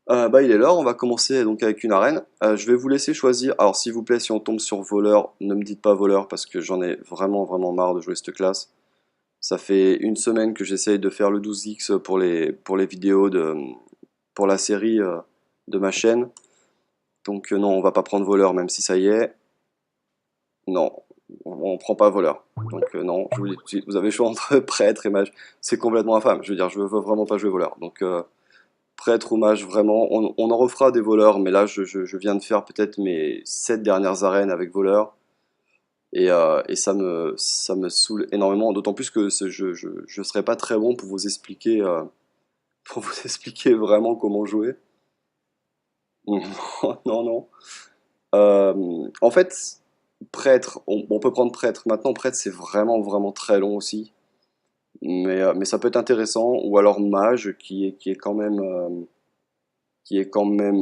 Bah, il est l'heure, on va commencer donc avec une arène. Je vais vous laisser choisir. Alors, s'il vous plaît, si on tombe sur voleur, ne me dites pas voleur parce que j'en ai vraiment vraiment marre de jouer cette classe. Ça fait une semaine que j'essaye de faire le 12x pour les vidéos pour la série de ma chaîne. Donc non, on va pas prendre voleur même si ça y est. Non, on prend pas voleur. Donc non, je vous le dis tout de suite, vous avez le choix entre prêtre et mage. C'est complètement infâme. Je veux dire, je veux vraiment pas jouer voleur. Donc prêtre ou mage, vraiment, on en refera des voleurs, mais là je viens de faire peut-être mes 7 dernières arènes avec voleurs. Et ça me saoule énormément, d'autant plus que je serais pas très bon pour vous expliquer, pour vous expliquer vraiment comment jouer. Non, non. En fait, prêtre, on peut prendre prêtre. Maintenant, prêtre, c'est vraiment, vraiment très long aussi. Mais ça peut être intéressant. Ou alors mage, qui est quand même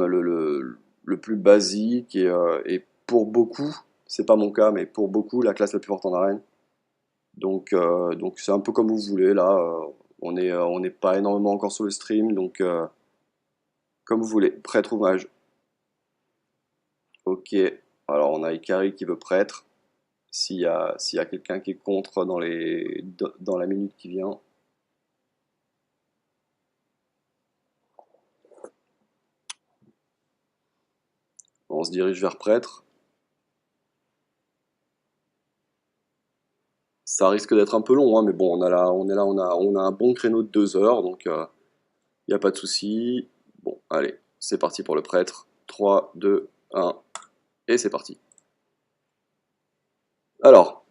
le plus basique. Et pour beaucoup, c'est pas mon cas, mais pour beaucoup, la classe la plus forte en arène. Donc c'est un peu comme vous voulez. Là, on n'est pas énormément encore sur le stream. Donc, comme vous voulez. Prêtre ou mage. Ok. Alors, on a Ikari qui veut prêtre. S'il y a quelqu'un qui est contre dans la minute qui vient. On se dirige vers prêtre. Ça risque d'être un peu long, hein, mais bon, on a un bon créneau de 2 heures, donc il n'y a pas de souci. Bon, allez, c'est parti pour le prêtre. 3, 2, 1, et c'est parti. Alors,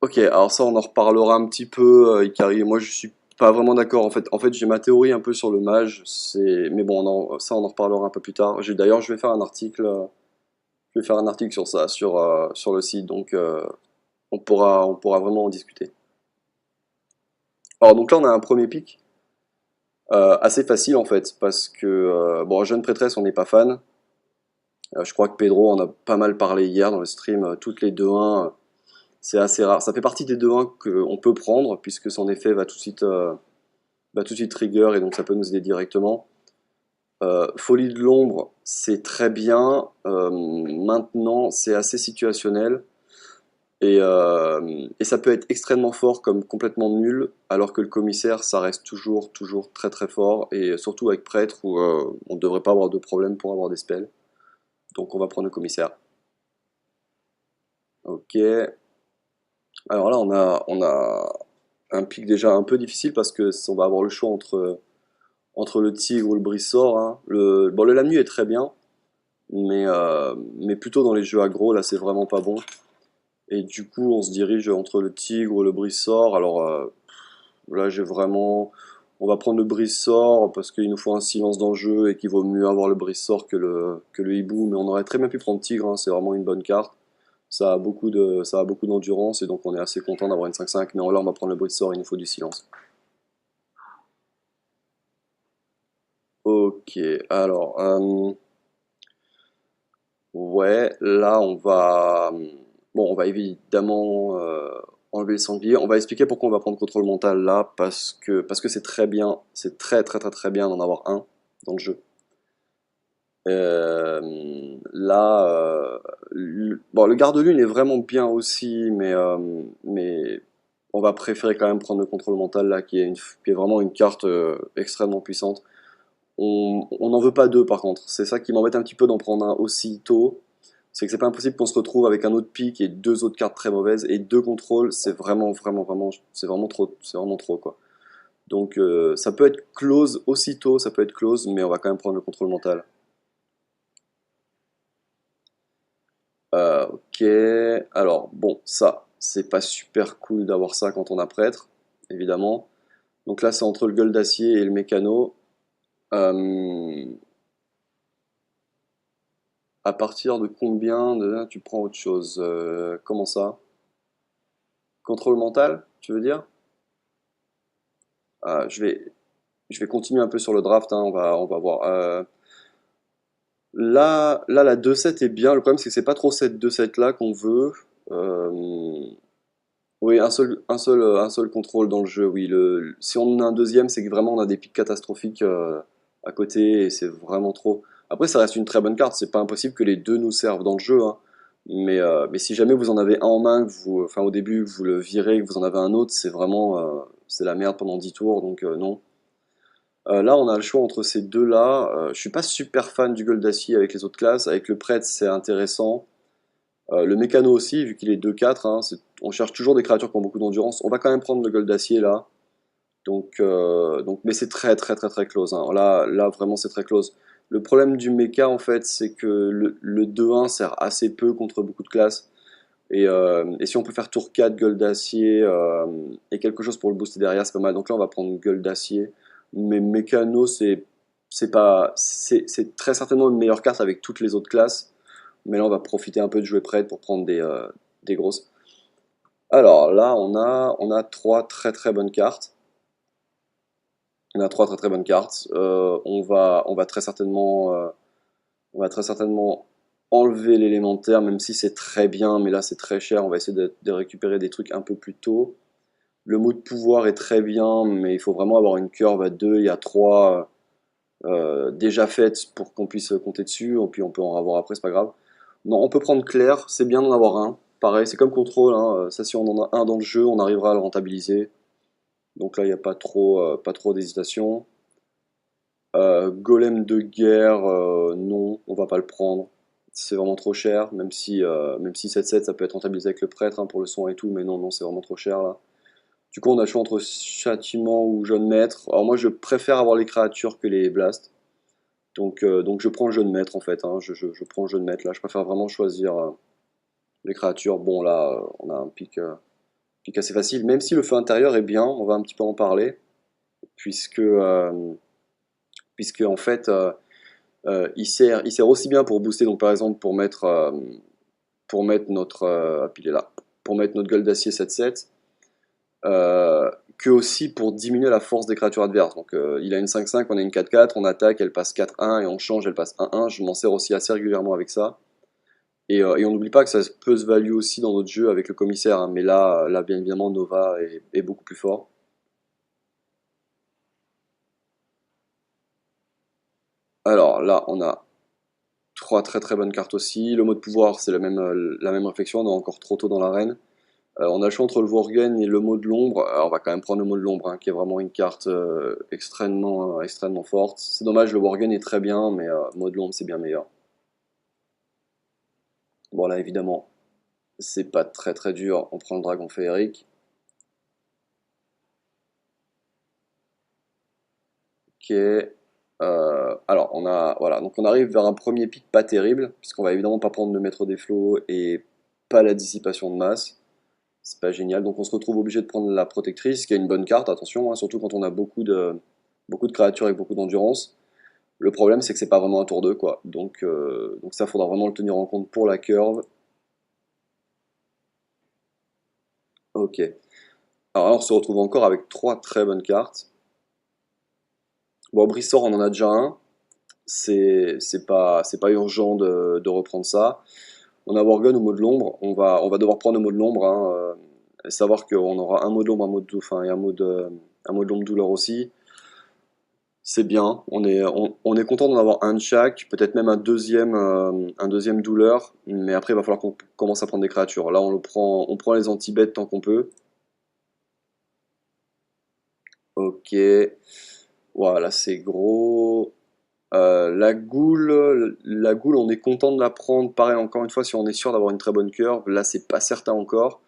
ok, alors ça, on en reparlera un petit peu, Ikari. Moi, je suis pas vraiment d'accord. En fait, j'ai ma théorie un peu sur le mage, mais bon, ça, on en reparlera un peu plus tard. D'ailleurs, je vais faire un article. Je vais faire un article sur ça, sur le site, donc on pourra vraiment en discuter. Alors donc là on a un premier pic assez facile en fait, parce que bon, jeune prêtresse on n'est pas fan. Je crois que Pedro en a pas mal parlé hier dans le stream, toutes les 2-1, c'est assez rare. Ça fait partie des 2-1 qu'on peut prendre, puisque son effet va tout de suite trigger, et donc ça peut nous aider directement. Folie de l'ombre, c'est très bien. Maintenant, c'est assez situationnel. Et ça peut être extrêmement fort comme complètement nul, alors que le commissaire, ça reste toujours, toujours très très fort, et surtout avec prêtre où on ne devrait pas avoir de problème pour avoir des spells. Donc on va prendre le commissaire. Ok. Alors là, on a un pic déjà un peu difficile parce que on va avoir le choix entre le tigre ou le brise-sort, hein. Bon, le lame-nuit est très bien, mais plutôt dans les jeux aggro, là c'est vraiment pas bon. Et du coup, on se dirige entre le tigre ou le brise-sort. Alors, là, on va prendre le brise-sort parce qu'il nous faut un silence dans le jeu et qu'il vaut mieux avoir le brise-sort que le hibou. Mais on aurait très bien pu prendre tigre, hein, c'est vraiment une bonne carte. Ça a beaucoup d'endurance et donc on est assez content d'avoir une 5-5. Mais là, on va prendre le brise-sort, il nous faut du silence. Ok, alors, ouais, là, bon, on va évidemment enlever le sanglier. On va expliquer pourquoi on va prendre contrôle mental là, parce que c'est très bien, c'est très très très très bien d'en avoir un dans le jeu. Là, bon, le garde-lune est vraiment bien aussi, mais on va préférer quand même prendre le contrôle mental là, qui est vraiment une carte extrêmement puissante. On n'en veut pas deux par contre. C'est ça qui m'embête un petit peu d'en prendre un aussi tôt. C'est que c'est pas impossible qu'on se retrouve avec un autre pic et deux autres cartes très mauvaises. Et deux contrôles, c'est vraiment, vraiment, vraiment, c'est vraiment trop quoi. Donc ça peut être close aussitôt, ça peut être close, mais on va quand même prendre le contrôle mental. Ok, alors bon, ça, c'est pas super cool d'avoir ça quand on a prêtre, évidemment. Donc là, c'est entre le gueule d'acier et le mécano. Euh, À partir de combien tu prends autre chose? Comment ça? Contrôle mental, tu veux dire? Je vais continuer un peu sur le draft, hein, on va voir. Là, la 2-7 est bien. Le problème, c'est que c'est pas trop cette 2-7 là qu'on veut. Euh, Oui, un seul contrôle dans le jeu, oui. Si on en a un deuxième, c'est que vraiment on a des pics catastrophiques à côté et c'est vraiment trop. Après, ça reste une très bonne carte, c'est pas impossible que les deux nous servent dans le jeu, hein. Mais si jamais vous en avez un en main, enfin au début, que vous le virez, que vous en avez un autre, c'est vraiment c'est la merde pendant 10 tours, donc non. Là, on a le choix entre ces deux-là. Je suis pas super fan du Gold d'acier avec les autres classes. Avec le prêtre, c'est intéressant. Le mécano aussi, vu qu'il est 2-4, hein, on cherche toujours des créatures qui ont beaucoup d'endurance. On va quand même prendre le Gold d'acier là. Mais c'est très très très très close, hein. Là vraiment c'est très close. Le problème du mecha en fait, c'est que le 2-1 sert assez peu contre beaucoup de classes. Et si on peut faire tour 4 Gold d'acier et quelque chose pour le booster derrière, c'est pas mal. Donc là on va prendre Gold d'acier. Mais mécano c'est très certainement une meilleure carte avec toutes les autres classes. Mais là, on va profiter un peu de jouer prête pour prendre des grosses. Alors là, on a trois très très bonnes cartes. On a trois très très bonnes cartes. On va très certainement enlever l'élémentaire, même si c'est très bien, mais là c'est très cher. On va essayer de récupérer des trucs un peu plus tôt. Le mot de pouvoir est très bien, mais il faut vraiment avoir une curve à 2 et à 3 déjà faites pour qu'on puisse compter dessus. Et puis on peut en avoir après, c'est pas grave. Non, on peut prendre clair, c'est bien d'en avoir un. Pareil, c'est comme contrôle, hein. Ça, si on en a un dans le jeu, on arrivera à le rentabiliser. Donc là, il n'y a pas trop d'hésitation. Golem de guerre, non, on va pas le prendre. C'est vraiment trop cher, même si 7-7 ça peut être rentabilisé avec le prêtre, hein, pour le son et tout, mais non, non, c'est vraiment trop cher là. Du coup, on a le choix entre châtiment ou jeune maître. Alors moi, je préfère avoir les créatures que les blasts. Donc je prends le jeune maître en fait, hein. Je prends le jeune maître là. Je préfère vraiment choisir les créatures. Bon là, on a un pic assez facile. Même si le feu intérieur est bien, on va un petit peu en parler, puisque, euh, puisque en fait, il sert aussi bien pour booster. Donc par exemple pour mettre notre, il est là, pour mettre notre gueule d'acier 7-7. Que aussi pour diminuer la force des créatures adverses. Donc il a une 5-5, on a une 4-4, on attaque, elle passe 4-1 et on change, elle passe 1-1. Je m'en sers aussi assez régulièrement avec ça. Et on n'oublie pas que ça peut se value aussi dans notre jeu avec le commissaire, hein. Mais là, bien évidemment, Nova est beaucoup plus fort. Alors là, on a trois très très bonnes cartes aussi. Le mot de pouvoir, c'est la même réflexion, on est encore trop tôt dans l'arène. On a le choix entre le Worgen et le mot de l'ombre. Alors, on va quand même prendre le mot de l'ombre, hein, qui est vraiment une carte extrêmement forte. C'est dommage, le Worgen est très bien, mais mot de l'ombre, c'est bien meilleur. Bon, là, évidemment, c'est pas très très dur. On prend le dragon féerique. Ok. Alors, voilà. Donc, on arrive vers un premier pic pas terrible, puisqu'on va évidemment pas prendre le maître des flots et pas la dissipation de masse. C'est pas génial. Donc, on se retrouve obligé de prendre la protectrice, qui est une bonne carte, attention, hein, surtout quand on a beaucoup de créatures avec beaucoup d'endurance. Le problème, c'est que c'est pas vraiment un tour 2 quoi. Donc ça, faudra vraiment le tenir en compte pour la curve. Ok. Alors là, on se retrouve encore avec trois très bonnes cartes. Bon, Brissor, on en a déjà un. C'est pas urgent de reprendre ça. On a Worgen au mot de l'ombre. On va devoir prendre le mot de l'ombre, hein, et savoir qu'on aura un mot de l'ombre, un mot de, enfin, et un mot de l'ombre douleur aussi. C'est bien. On est content d'en avoir un de chaque, peut-être même un deuxième douleur, mais après il va falloir qu'on commence à prendre des créatures. Là on prend les anti-bêtes tant qu'on peut. Ok, voilà c'est gros. La goule, on est content de la prendre. Pareil, encore une fois, si on est sûr d'avoir une très bonne curve, là c'est pas certain encore.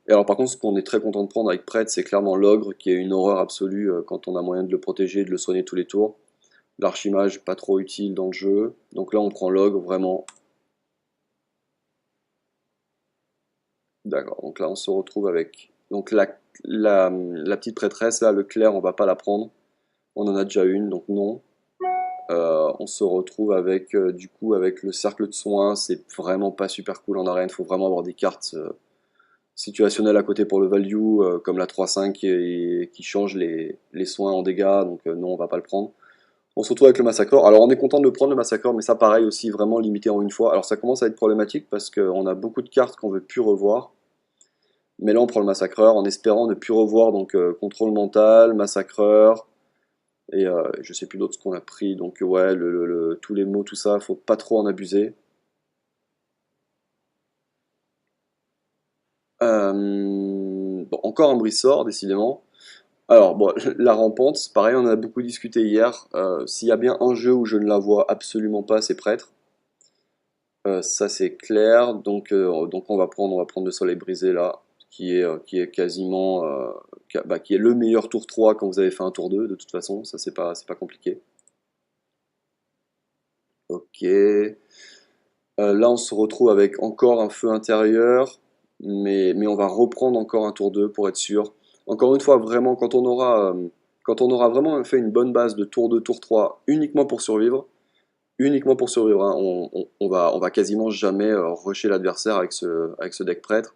Et alors par contre, ce qu'on est très content de prendre avec Prêtre, c'est clairement l'ogre, qui est une horreur absolue quand on a moyen de le protéger, de le soigner tous les tours. L'archimage, pas trop utile dans le jeu. Donc là, on prend l'ogre, vraiment. D'accord, donc là, on se retrouve avec... Donc la petite prêtresse, là, le clair, on va pas la prendre. On en a déjà une, donc non. On se retrouve avec, du coup, avec le cercle de soins. C'est vraiment pas super cool en arène. Faut vraiment avoir des cartes situationnelles à côté pour le value, comme la 3-5 qui change les soins en dégâts. Donc non, on va pas le prendre. On se retrouve avec le massacreur. Alors on est content de le prendre le massacreur, mais ça pareil aussi vraiment limité en une fois. Alors ça commence à être problématique parce qu'on a beaucoup de cartes qu'on veut plus revoir. Mais là, on prend le massacreur en espérant ne plus revoir donc contrôle mental, massacreur, et je sais plus d'autres ce qu'on a pris. Donc ouais, tous les mots, tout ça, faut pas trop en abuser. Bon, encore un brisort, décidément. Alors, bon, la rampante, c'est pareil, on en a beaucoup discuté hier. S'il y a bien un jeu où je ne la vois absolument pas, c'est Prêtre. Ça, c'est clair. Donc on va prendre le soleil brisé là, qui est quasiment, qui est le meilleur tour 3 quand vous avez fait un tour 2 de toute façon. Ça, c'est pas compliqué. Ok. Là, on se retrouve avec encore un feu intérieur, mais on va reprendre encore un tour 2 pour être sûr. Encore une fois, vraiment, quand on aura vraiment fait une bonne base de tour 2, tour 3, uniquement pour survivre, hein, on va quasiment jamais rusher l'adversaire avec ce deck prêtre.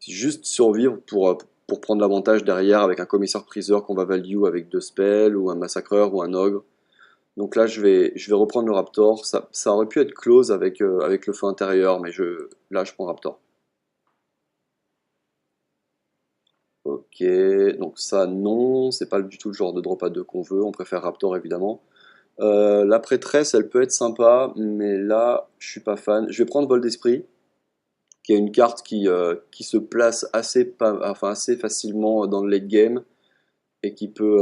C'est juste survivre pour prendre l'avantage derrière avec un commissaire-priseur qu'on va value avec 2 spells, ou un massacreur, ou un ogre. Donc là, je vais reprendre le Raptor. Ça aurait pu être close avec le feu intérieur, mais là, je prends Raptor. Ok, donc ça, non, c'est pas du tout le genre de drop à 2 qu'on veut. On préfère Raptor, évidemment. La prêtresse, elle peut être sympa, mais là, je suis pas fan. Je vais prendre Vol d'Esprit, qui est une carte qui se place assez facilement dans le late game et qui peut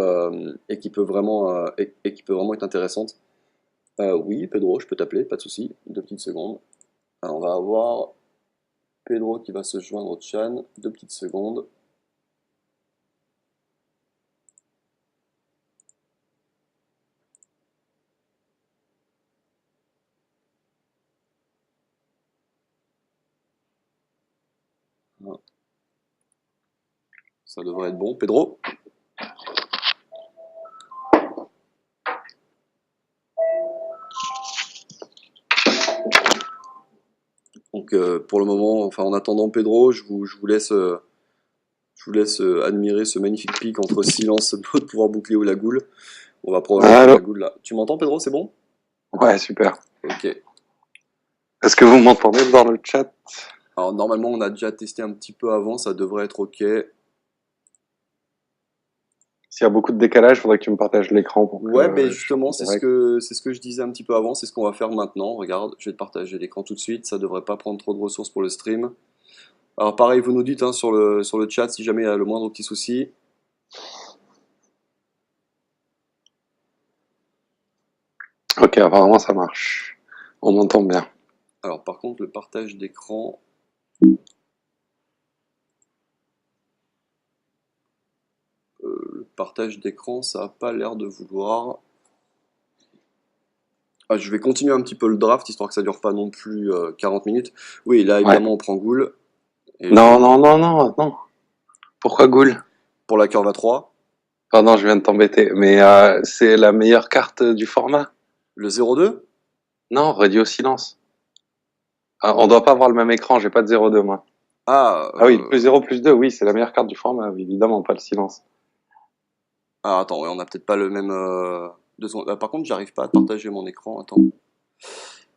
vraiment être intéressante. Oui, Pedro, je peux t'appeler, pas de souci. 2 petites secondes. Alors, on va avoir Pedro qui va se joindre au Chan. 2 petites secondes. Ah, ça devrait être bon. Pedro? Donc, pour le moment, enfin, en attendant Pedro, je vous laisse admirer ce magnifique pic entre silence, de pouvoir boucler ou la goule. On va probablement prendre Allô? la goule là. Tu m'entends, Pedro? C'est bon? Ouais, super. Ok. Est-ce que vous m'entendez dans le chat? Alors, normalement, on a déjà testé un petit peu avant, ça devrait être ok. S'il y a beaucoup de décalage, faudrait que tu me partages l'écran pour Ouais, ben que je sois justement, en direct. c'est ce que je disais un petit peu avant, c'est ce qu'on va faire maintenant. Regarde, je vais te partager l'écran tout de suite, ça devrait pas prendre trop de ressources pour le stream. Alors pareil, vous nous dites hein, sur le chat si jamais il y a le moindre petit souci. Ok, apparemment ça marche. On m'entend bien. Alors par contre, le partage d'écran, ça a pas l'air de vouloir. Ah, je vais continuer un petit peu le draft, histoire que ça dure pas non plus 40 minutes. Oui, là Ouais. évidemment on prend Ghoul, et Non, non, non, non, non. Pourquoi Ghoul? pour la curve à 3, Pardon, je viens de t'embêter. Mais c'est la meilleure carte du format. le 0-2. Non, réduit au silence. Ah, on doit pas avoir le même écran, j'ai pas de 0,2 moi. Ah, Ah oui, plus 0, plus 2, oui, c'est la meilleure carte du format, évidemment, pas le silence. ah, attends, ouais, on a peut-être pas le même. 2 secondes. Par contre, j'arrive pas à partager mon écran. Attends.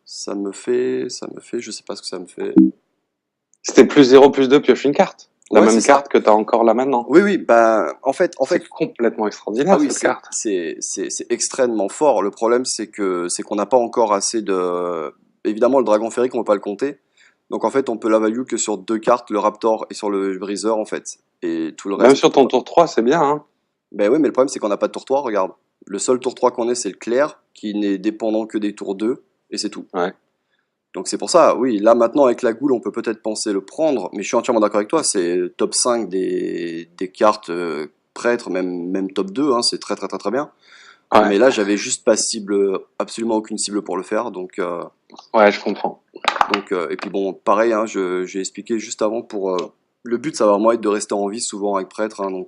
Ça me fait, je sais pas ce que ça me fait. C'était plus 0, plus 2, pioche une carte. La Ouais, c'est même ça. carte que t'as encore là maintenant. Oui, oui, bah, en fait, C'est complètement ah extraordinaire oui, cette carte. c'est extrêmement fort. Le problème, c'est qu'on n'a pas encore assez de. Évidemment, le dragon férique, on peut pas le compter. Donc en fait, on peut la value que sur 2 cartes, le Raptor et sur le Briseur, en fait. Et tout le Même reste, on sur peut ton pas. tour 3, c'est bien, hein. Ben oui, mais le problème, c'est qu'on n'a pas de tour 3, regarde. Le seul tour 3 qu'on ait, c'est le clair, qui n'est dépendant que des tours 2, et c'est tout. Ouais. Donc c'est pour ça, oui, là maintenant avec la goule, on peut peut-être penser le prendre, mais je suis entièrement d'accord avec toi, c'est top 5 des cartes prêtres, même top 2, hein, c'est très très très très bien. Ouais. Mais là, j'avais juste pas cible, absolument aucune cible pour le faire, Ouais, je comprends. et puis bon, pareil, hein, j'ai expliqué juste avant le but, ça va vraiment être de rester en vie souvent avec prêtre, hein,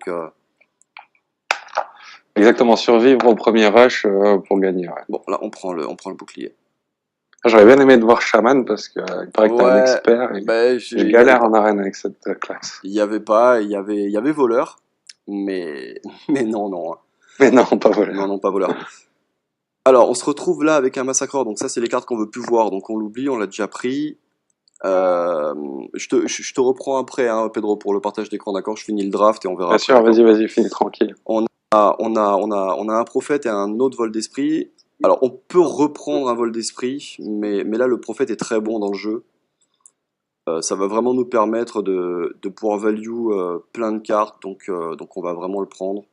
Exactement, survivre au premier rush pour gagner, ouais. bon, là on prend le bouclier. J'aurais bien aimé de voir Shaman parce que il paraît que t'es un Ouais, expert et ben je il y avait galère en pas, arène avec cette classe. il y avait pas, il y avait voleur, mais mais non non, hein. Mais non, pas Non voleur. non pas voleur. Alors, on se retrouve là avec un massacreur, donc ça c'est les cartes qu'on veut plus voir, donc on l'oublie, on l'a déjà pris. Euh, je te reprends après, hein, Pedro, pour le partage d'écran, d'accord? Je finis le draft et on verra Bien après, sûr, d'accord? vas-y, finis tranquille. On a un prophète et un autre vol d'esprit. Alors, on peut reprendre un vol d'esprit, mais là, le prophète est très bon dans le jeu. Ça va vraiment nous permettre de pouvoir value plein de cartes, donc on va vraiment le prendre.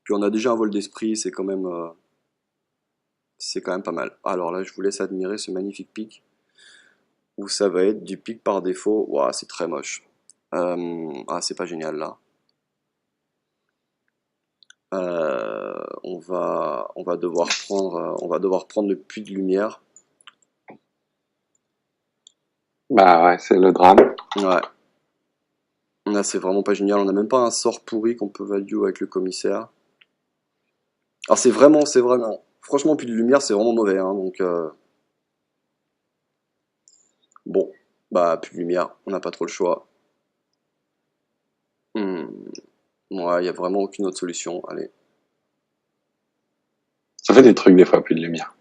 Puis on a déjà un vol d'esprit, c'est quand même pas mal. Alors là, je vous laisse admirer ce magnifique pic, où ça va être du pic par défaut. Ouah, c'est très moche. C'est pas génial là. On va devoir prendre le puits de lumière. Bah ouais, c'est le drame. Ouais. Là, c'est vraiment pas génial. On n'a même pas un sort pourri qu'on peut value avec le commissaire. Alors c'est vraiment. Franchement, puits de lumière, c'est vraiment mauvais, hein, donc bon, bah puits de lumière, on n'a pas trop le choix. Hmm. Ouais, il y a vraiment aucune autre solution. Allez. Ça fait des trucs des fois, plus de lumière.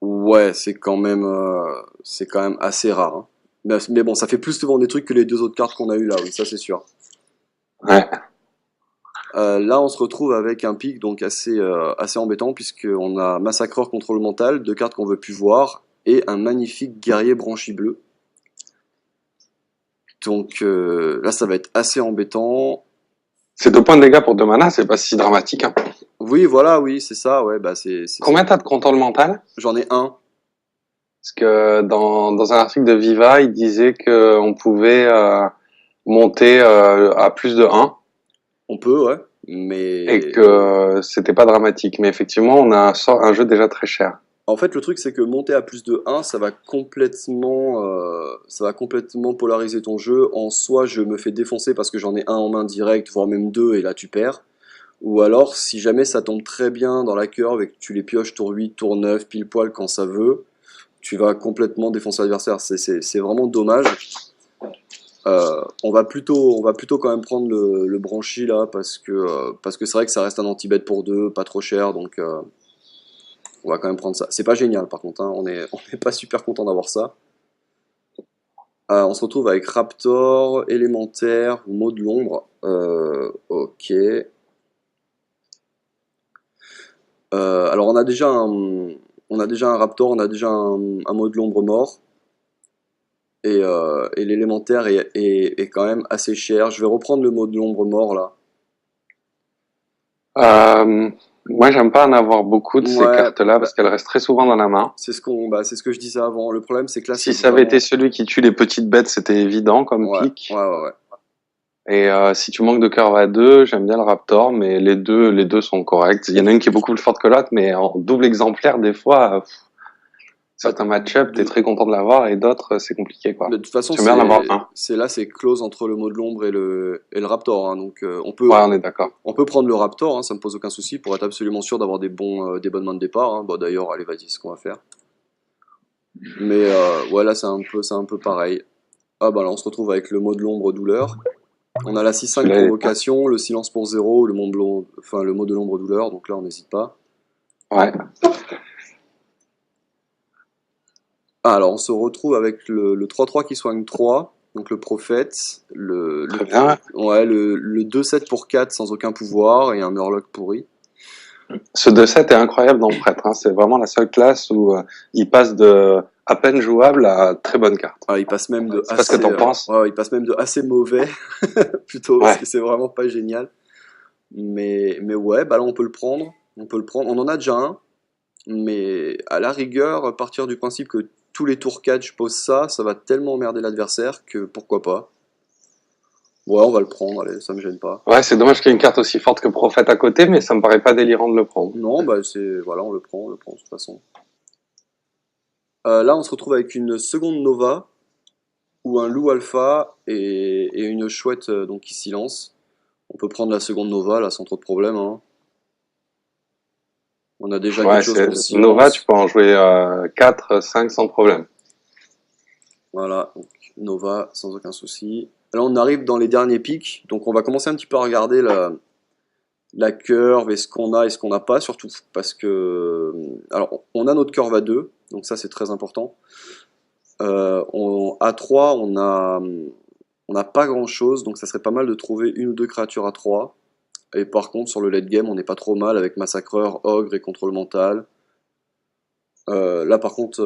Ouais, c'est quand même assez rare, hein. Mais bon, ça fait plus souvent des trucs que les deux autres cartes qu'on a eu là, oui, ça c'est sûr. Ouais. Là, on se retrouve avec un pic donc assez embêtant puisqu'on a Massacreur contrôle mental, deux cartes qu'on veut plus voir, et un magnifique guerrier branchi bleu. Donc là, ça va être assez embêtant. C'est 2 points de dégâts pour 2 mana, c'est pas si dramatique, hein. Oui, voilà, oui, c'est ça, ouais, bah Combien t'as de contrôle mental? J'en ai un. Parce que dans un article de Viva, il disait que on pouvait monter à plus de 1 On peut, ouais, et mais que c'était pas dramatique. Mais effectivement, on a un jeu déjà très cher. en fait, le truc, c'est que monter à plus de 1, ça va complètement polariser ton jeu. En soi, je me fais défoncer parce que j'en ai un en main direct, voire même deux, et là tu perds. Ou alors, si jamais ça tombe très bien dans la curve et que tu les pioches tour 8, tour 9, pile poil quand ça veut, tu vas complètement défoncer l'adversaire. C'est vraiment dommage. On va plutôt quand même prendre le branchi là parce que c'est vrai que ça reste un anti-bet pour deux, pas trop cher, donc on va quand même prendre ça. C'est pas génial par contre, hein, on est pas super content d'avoir ça. On se retrouve avec Raptor, Élémentaire, Mot de l'ombre. Ok. Alors on a déjà un Raptor, on a déjà un Mot de l'ombre mort. Et l'élémentaire est quand même assez cher. Je vais reprendre le Mot de l'ombre mort là. Euh, Moi, j'aime pas en avoir beaucoup de ces Ouais, cartes-là bah, parce qu'elles restent très souvent dans la main. c'est ce que je disais avant. Le problème, c'est que là, c'est Si ça avait été vraiment. celui qui tue les petites bêtes, c'était évident comme Ouais, pic. ouais. Et si tu manques de curve à 2, j'aime bien le Raptor, mais les deux sont corrects. Il y en a une qui est beaucoup plus forte que l'autre, mais en double exemplaire, des fois, Bah, certains match-up, t'es de, très content de l'avoir, et d'autres, c'est compliqué, quoi. de toute façon, J'aime bien en avoir un. c'est close entre le mot de l'ombre et le Raptor, hein. Donc, Ouais, on est d'accord. on peut prendre le Raptor, hein, ça me pose aucun souci pour être absolument sûr d'avoir des bonnes mains de départ, hein. Bon, d'ailleurs, allez, vas-y, c'est ce qu'on va faire. Mais ouais, là, c'est un peu pareil. Ah, bah là, on se retrouve avec le mot de l'ombre douleur. On a la 6-5 Celui-là, il est bien. provocation, le silence pour zéro, enfin, le mot de l'ombre douleur, donc là, on n'hésite pas. Ouais. Ah, alors, on se retrouve avec le 3-3 qui soigne 3, donc le prophète, Très bien. ouais, le 2-7 pour 4 sans aucun pouvoir et un Murloc pourri. Ce 2-7 est incroyable dans Prêtre, hein. C'est vraiment la seule classe où il passe de à peine jouable à très bonne carte. Ah, il passe même de C'est pas ce que t'en penses? ouais, il passe même de assez mauvais, plutôt, parce Ouais. que c'est vraiment pas génial. Mais ouais, bah là, on peut le prendre. On peut le prendre. On en a déjà un, mais à la rigueur, partir du principe que tous les tours 4, je pose ça, ça va tellement emmerder l'adversaire que pourquoi pas. Ouais, on va le prendre, allez, ça me gêne pas. Ouais, c'est dommage qu'il y ait une carte aussi forte que Prophète à côté, mais ça me paraît pas délirant de le prendre. Non, bah voilà, on le prend de toute façon. Là, on se retrouve avec une seconde Nova ou un loup alpha et une chouette donc qui silence. On peut prendre la seconde Nova là sans trop de problème, hein. On a déjà quelque Ouais, chose c'est pour Nova, tu silence. peux en jouer 4, 5 sans problème. Voilà, donc Nova sans aucun souci. Là, on arrive dans les derniers pics, donc on va commencer un petit peu à regarder la curve et ce qu'on a et ce qu'on n'a pas, surtout parce que. Alors, on a notre curve à 2, donc ça c'est très important. À 3, on n'a pas grand-chose, donc ça serait pas mal de trouver une ou deux créatures à 3. Et par contre, sur le late game, on n'est pas trop mal avec Massacreur, Ogre et Contrôle Mental. Là, par contre,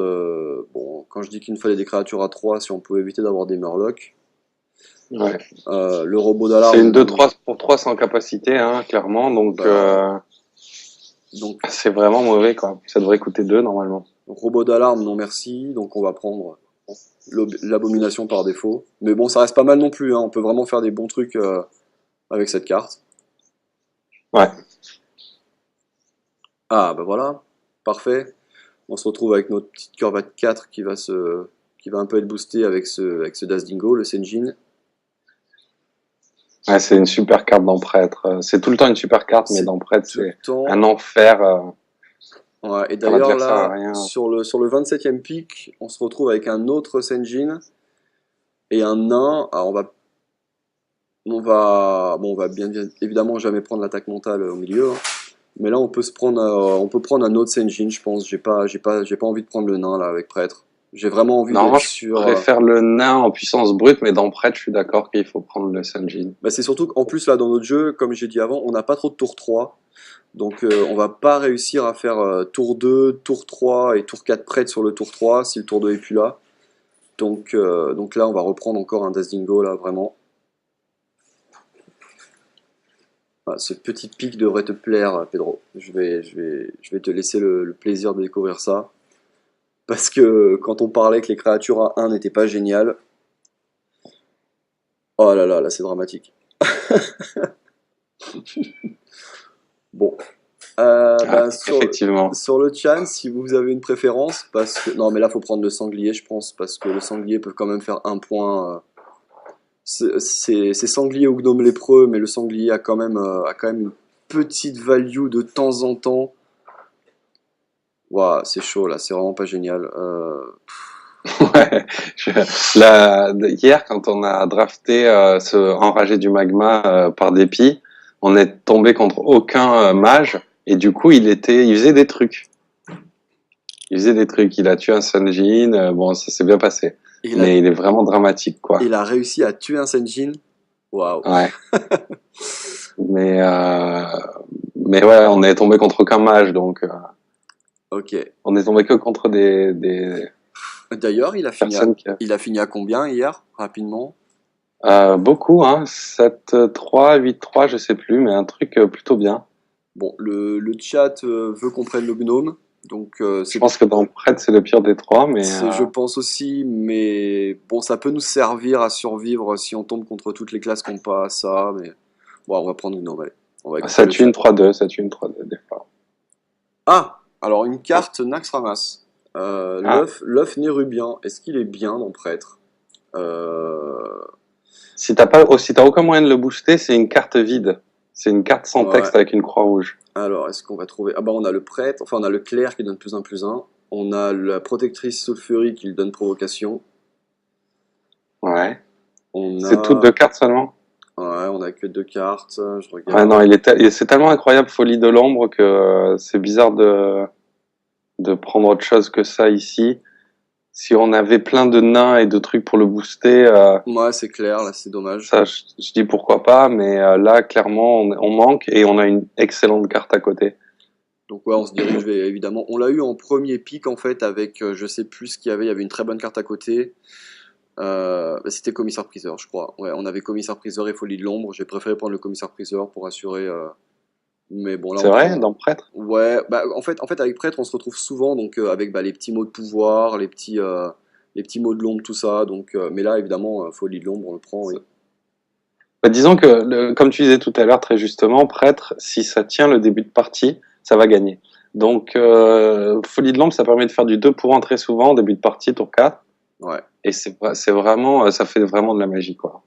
bon, quand je dis qu'il nous fallait des créatures à 3, si on pouvait éviter d'avoir des Murlocs. Ouais. Le robot C'est une d'alarme, 2-3 pour 3 sans capacité, hein, clairement. Donc, donc, c'est vraiment mauvais, quoi. Ça devrait coûter 2 normalement. donc robot d'alarme, non merci. Donc on va prendre l'abomination par défaut. Mais bon, ça reste pas mal non plus, hein. On peut vraiment faire des bons trucs avec cette carte. Ouais. Ah, bah voilà, parfait. On se retrouve avec notre petite curve à 4 qui va un peu être boostée avec ce Das Dingo, le Senjin. Ouais, c'est une super carte dans Prêtre. C'est tout le temps une super carte, mais C'est dans Prêtre, tout le c'est temps. un enfer. Ouais, et Ton d'ailleurs, adversaire a là, rien. sur le 27e pic, on se retrouve avec un autre Senjin et un nain. Alors, on va bien évidemment jamais prendre l'attaque mentale au milieu, hein. Mais là, on peut prendre un autre Senjin, je pense. J'ai pas envie de prendre le nain, là, avec prêtre. J'ai vraiment envie d'être Normalement, je sûr. préfère le nain en puissance brute, mais dans Prêtre, je suis d'accord qu'il faut prendre le Sanjin. Bah, c'est surtout qu'en plus, là, dans notre jeu, comme j'ai dit avant, on n'a pas trop de tour 3. Donc, on va pas réussir à faire tour 2, tour 3 et tour 4 prêtre sur le tour 3 si le tour 2 est plus là. Donc là, on va reprendre encore un Dazdingo, là, vraiment. Ah, ce petit pic devrait te plaire, Pedro. Je vais te laisser le plaisir de découvrir ça. Parce que quand on parlait que les créatures à 1 n'étaient pas géniales, oh là là, là c'est dramatique. Bon, Ah, effectivement. sur le chan, si vous avez une préférence, parce que non, mais là faut prendre le sanglier, je pense, parce que le sanglier peut quand même faire un point. C'est sanglier ou gnome lépreux, mais le sanglier a quand même une petite value de temps en temps. Waouh, c'est chaud là, c'est vraiment pas génial. Ouais. Hier, quand on a drafté ce enragé du magma par dépit, on est tombé contre aucun mage, et du coup, il faisait des trucs. Il faisait des trucs. Il a tué un Sanjin. Bon, ça s'est bien passé. Mais il est vraiment dramatique, quoi. Il a réussi à tuer un Senjin. Waouh. Ouais. mais, mais ouais, on est tombé contre aucun mage, donc Ok. on est tombé que contre des D'ailleurs, personnes qui... il a fini à combien hier, rapidement? Beaucoup, hein. 7-3, 8-3, je sais plus, mais un truc plutôt bien. Bon, le chat veut qu'on prenne le gnome, donc Je pense que dans Prêtre, c'est le pire des trois, mais je pense aussi, mais bon, ça peut nous servir à survivre si on tombe contre toutes les classes qui n'ont pas ça, mais bon, on va prendre le gnome, allez. On va écouter ça le tue une chat. 3-2, ça tue une 3-2 des fois. Ah! Alors, une carte Naxxramas. Ah, L'œuf nérubien, est-ce qu'il est bien dans Prêtre? Euh, si t'as aucun moyen de le booster, c'est une carte vide. C'est une carte sans ouais. texte avec une croix rouge. Alors, est-ce qu'on va trouver... Ah bah on a le prêtre, enfin on a le clerc qui donne plus un plus un. On a la protectrice sulfurie qui lui donne provocation. Ouais. On C'est toutes a... deux cartes seulement. Ouais, on a que deux cartes, je Ouais, non, regarde. c'est tellement incroyable, Folie de l'ombre, que c'est bizarre de prendre autre chose que ça ici. Si on avait plein de nains et de trucs pour le booster, Ouais, c'est clair, là c'est dommage. ça, je dis pourquoi pas, mais là, clairement, on manque et on a une excellente carte à côté. Donc ouais, on se dirige évidemment. On l'a eu en premier pic en fait avec, je sais plus ce qu'il y avait une très bonne carte à côté. Bah, c'était commissaire-priseur, je crois. Ouais, on avait commissaire-priseur et folie de l'ombre. J'ai préféré prendre le commissaire-priseur pour assurer. Mais bon, là C'est on vrai, prend. dans Prêtre? Ouais, bah en fait avec prêtre on se retrouve souvent donc avec bah, les petits mots de pouvoir, les petits mots de l'ombre, tout ça. Donc, mais là évidemment folie de l'ombre on le prend. Oui. Bah, disons que, comme tu disais tout à l'heure très justement, Prêtre, si ça tient le début de partie, ça va gagner. Donc, Folie de l'ombre, ça permet de faire du 2 pour 1 très souvent, début de partie, tour 4. Ouais. Et c'est vraiment, ça fait vraiment de la magie, quoi.